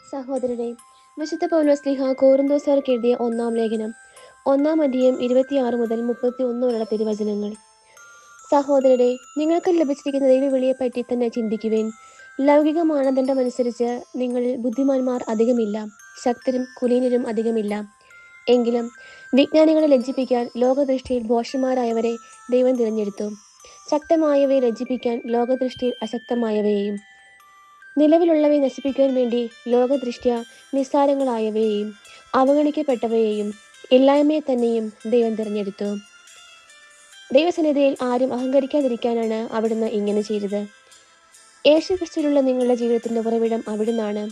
സഹോദരരെ, വിശുദ്ധ പൗലോസ്ലീഹ കോറിന്തോസ്യർക്ക് എഴുതിയ ഒന്നാം ലേഖനം 1-31 വരെയുള്ള തിരുവചനങ്ങൾ. സഹോദരരെ, നിങ്ങൾക്ക് ലഭിച്ചിരിക്കുന്ന ദൈവവിളിയെപ്പറ്റി തന്നെ ചിന്തിക്കുവേൻ. ലൗകിക മാനദണ്ഡമനുസരിച്ച് നിങ്ങളിൽ ബുദ്ധിമാന്മാർ അധികമില്ല, ശക്തരും കുലീനരും അധികമില്ല. എങ്കിലും വിജ്ഞാനികളെ ലജ്ജിപ്പിക്കാൻ ലോകദൃഷ്ടിയിൽ ഭോഷന്മാരായവരെ ദൈവം തിരഞ്ഞെടുത്തു. ശക്തമായവയെ ലജ്ജിപ്പിക്കാൻ ലോകദൃഷ്ടിയിൽ അശക്തമായവയെയും, നിലവിലുള്ളവയെ നശിപ്പിക്കുവാൻ വേണ്ടി ലോകദൃഷ്ട്യാ നിസ്സാരങ്ങളായവയെയും അവഗണിക്കപ്പെട്ടവയെയും ഇല്ലായ്മയെ തന്നെയും ദൈവം തിരഞ്ഞെടുത്തു. ദൈവസന്നിധിയിൽ ആരും അഹങ്കരിക്കാതിരിക്കാനാണ് അവിടുന്ന് ഇങ്ങനെ ചെയ്തത്. യേശുക്രിസ്തുവിലുള്ള നിങ്ങളുടെ ജീവിതത്തിന്റെ ഉറവിടം അവിടുന്നാണ്.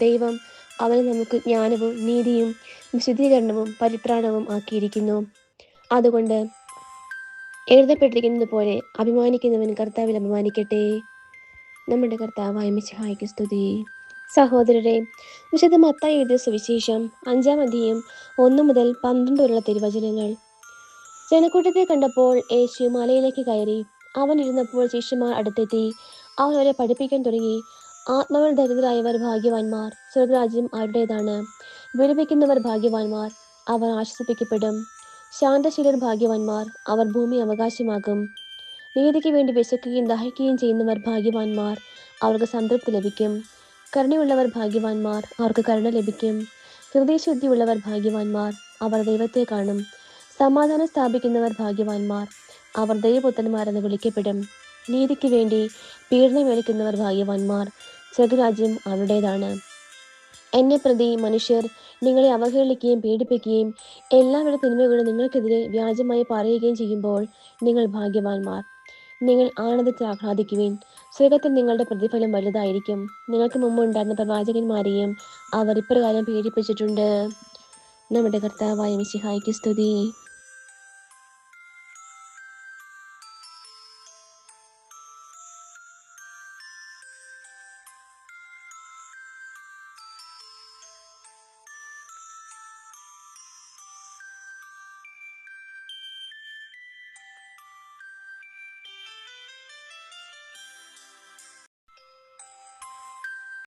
ദൈവം അവനെ നമുക്ക് ജ്ഞാനവും നീതിയും വിശുദ്ധീകരണവും പരിത്രാണവും ആക്കിയിരിക്കുന്നു. അതുകൊണ്ട് എഴുതപ്പെട്ടിരിക്കുന്നത് പോലെ അഭിമാനിക്കുന്നവൻ കർത്താവിൽ അഭിമാനിക്കട്ടെ. നമ്മുടെ കർത്താവായ മിശിഹായ്ക്ക് സ്തുതി. സഹോദരരെ, വിശുദ്ധ മത്തായി എഴുതിയ സുവിശേഷം 5-1 വരെയുള്ള തിരുവചനങ്ങൾ. ജനക്കൂട്ടത്തെ കണ്ടപ്പോൾ യേശു മലയിലേക്ക് കയറി. അവൻ ഇരുന്നപ്പോൾ ശിഷ്യന്മാർ അടുത്തെത്തി. അവൻ അവരെ പഠിപ്പിക്കാൻ തുടങ്ങി. ആത്മാവിൽ ദരിദ്രരായവർ ഭാഗ്യവാന്മാർ, സ്വർഗരാജ്യം അവരുടേതാണ്. വിലപിക്കുന്നവർ ഭാഗ്യവാന്മാർ, അവർ ആശ്വസിപ്പിക്കപ്പെടും. ശാന്തശീലർ ഭാഗ്യവാന്മാർ, അവർ ഭൂമി അവകാശമാകും. നീതിക്ക് വേണ്ടി വിശക്കുകയും ദാഹിക്കുകയും ചെയ്യുന്നവർ ഭാഗ്യവാന്മാർ, അവർക്ക് സംതൃപ്തി ലഭിക്കും. കരുണയുള്ളവർ ഭാഗ്യവാന്മാർ, അവർക്ക് കരുണ ലഭിക്കും. ഹൃദയശുദ്ധിയുള്ളവർ ഭാഗ്യവാന്മാർ, അവർ ദൈവത്തെ കാണും. സമാധാനം സ്ഥാപിക്കുന്നവർ ഭാഗ്യവാന്മാർ, അവർ ദൈവപുത്രന്മാരെന്ന് വിളിക്കപ്പെടും. നീതിക്ക് വേണ്ടി പീഡനമേൽക്കുന്നവർ ഭാഗ്യവാന്മാർ, സ്വർഗരാജ്യം അവരുടേതാണ്. എന്നെ പ്രതി മനുഷ്യർ നിങ്ങളെ അവഹേളിക്കുകയും പീഡിപ്പിക്കുകയും എല്ലാവരുടെ തിന്മകളും നിങ്ങൾക്കെതിരെ വ്യാജമായി പറയുകയും ചെയ്യുമ്പോൾ നിങ്ങൾ ഭാഗ്യവാന്മാർ. നിങ്ങൾ ആനന്ദത്തിൽ ആഹ്ലാദിക്കുവിൻ, സ്വർഗത്തിൽ നിങ്ങളുടെ പ്രതിഫലം വലുതായിരിക്കും. നിങ്ങൾക്ക് മുമ്പുണ്ടായിരുന്ന പ്രവാചകന്മാരെയും അവർ ഇപ്രകാരം പീഡിപ്പിച്ചിട്ടുണ്ട്. നമ്മുടെ കർത്താവായ മിശിഹായ്ക്ക് സ്തുതി.